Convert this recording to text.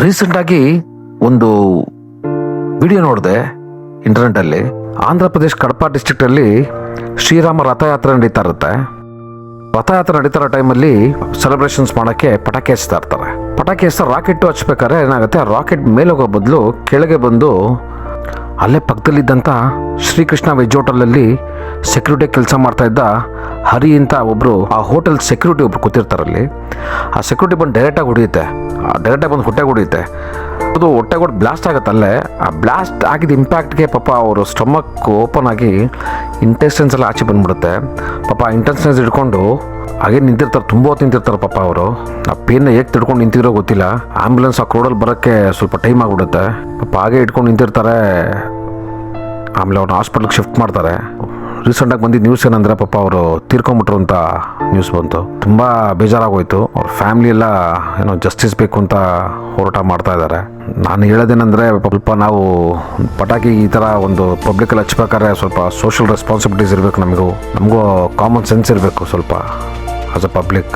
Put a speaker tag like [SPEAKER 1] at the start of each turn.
[SPEAKER 1] ರೀಸೆಂಟಾಗಿ ಒಂದು ವಿಡಿಯೋ ನೋಡಿದೆ ಇಂಟರ್ನೆಟ್ಟಲ್ಲಿ. ಆಂಧ್ರ ಪ್ರದೇಶ್ ಕಡಪ ಡಿಸ್ಟ್ರಿಕ್ಟಲ್ಲಿ ಶ್ರೀರಾಮ ರಥಯಾತ್ರೆ ನಡೀತಾ ಇರುತ್ತೆ. ರಥಯಾತ್ರೆ ನಡೀತಾರೋ ಟೈಮಲ್ಲಿ ಸೆಲೆಬ್ರೇಷನ್ಸ್ ಮಾಡೋಕ್ಕೆ ಪಟಾಕಿ ಹಚ್ತಾ ಇರ್ತಾರೆ. ಪಟಾಕಿ ಹಚ್ತಾ ರಾಕೆಟ್ ಹಚ್ಬೇಕಾದ್ರೆ ಏನಾಗುತ್ತೆ, ಆ ರಾಕೆಟ್ ಮೇಲೆ ಹೋಗೋ ಬದಲು ಕೆಳಗೆ ಬಂದು ಅಲ್ಲೇ ಪಕ್ಕದಲ್ಲಿದ್ದಂಥ ಶ್ರೀಕೃಷ್ಣ ವೆಜ್ ಹೋಟೆಲಲ್ಲಿ ಸೆಕ್ಯೂರಿಟಿ ಕೆಲಸ ಮಾಡ್ತಾ ಇದ್ದ ಹರಿ ಅಂತ ಒಬ್ಬರು, ಆ ಹೋಟೆಲ್ ಸೆಕ್ಯೂರಿಟಿ ಒಬ್ರು ಕೂತಿರ್ತಾರಲ್ಲಿ. ಆ ಸೆಕ್ಯೂರಿಟಿ ಬಂದು ಡೈರೆಕ್ಟಾಗಿ ಹೊಡೆಯುತ್ತೆ, ಡೈರೆಕ್ಟಾಗಿ ಬಂದು ಹೊಟ್ಟೆಗೆ ಹೊಡೆಯುತ್ತೆ. ಅದು ಹೊಟ್ಟೆಗೆ ಹೊಡೆದು ಬ್ಲಾಸ್ಟ್ ಆಗುತ್ತೆ ಅಲ್ಲೇ. ಆ ಬ್ಲಾಸ್ಟ್ ಆಗಿದ್ದ ಇಂಪ್ಯಾಕ್ಟ್ಗೆ ಪಾಪ ಅವರು ಸ್ಟಮಕ್ ಓಪನ್ ಆಗಿ ಇಂಟೆಸ್ಟೆನ್ಸ್ ಎಲ್ಲ ಆಚೆ ಬಂದ್ಬಿಡುತ್ತೆ. ಪಾಪ ಇಂಟೆಸ್ಟೆನ್ಸ್ ಹಿಡ್ಕೊಂಡು ಹಾಗೆ ನಿಂತಿರ್ತಾರೆ, ತುಂಬ ಹೊತ್ತು ನಿಂತಿರ್ತಾರೆ ಪಾಪ ಅವರು. ಆ ಪೇನ್ನ ಹೇಗೆ ತಿಡ್ಕೊಂಡು ನಿಂತಿರೋ ಗೊತ್ತಿಲ್ಲ. ಆ್ಯಂಬುಲೆನ್ಸ್ ಆ ಕ್ರೋಡಲ್ಲಿ ಬರೋಕ್ಕೆ ಸ್ವಲ್ಪ ಟೈಮ್ ಆಗಿಬಿಡುತ್ತೆ. ಪಾಪ ಹಾಗೆ ಇಟ್ಕೊಂಡು ನಿಂತಿರ್ತಾರೆ. ಆಮೇಲೆ ಅವ್ರನ್ನ ಹಾಸ್ಪಿಟ್ಲಿಗೆ ಶಿಫ್ಟ್ ಮಾಡ್ತಾರೆ. ರೀಸೆಂಟಾಗಿ ಬಂದಿದ್ದ ನ್ಯೂಸ್ ಏನಂದರೆ ಪಾಪ ಅವರು ತೀರ್ಕೊಂಬಿಟ್ರು ಅಂತ ನ್ಯೂಸ್ ಬಂತು. ತುಂಬ ಬೇಜಾರಾಗೋಯ್ತು. ಅವ್ರ ಫ್ಯಾಮಿಲಿ ಎಲ್ಲ ಏನೋ ಜಸ್ಟಿಸ್ ಬೇಕು ಅಂತ ಹೋರಾಟ ಮಾಡ್ತಾ ಇದ್ದಾರೆ. ನಾನು ಹೇಳೋದೇನೆಂದರೆ, ಸ್ವಲ್ಪ ನಾವು ಪಟಾಕಿ ಈ ಥರ ಒಂದು ಪಬ್ಲಿಕಲ್ಲಿ ಹಚ್ಬೇಕಾದ್ರೆ ಸ್ವಲ್ಪ ಸೋಷಿಯಲ್ ರೆಸ್ಪಾನ್ಸಿಬಿಲಿಟೀಸ್ ಇರಬೇಕು. ನಮಗೂ ಕಾಮನ್ ಸೆನ್ಸ್ ಇರಬೇಕು ಸ್ವಲ್ಪ ಆಸ್ ಅ ಪಬ್ಲಿಕ್.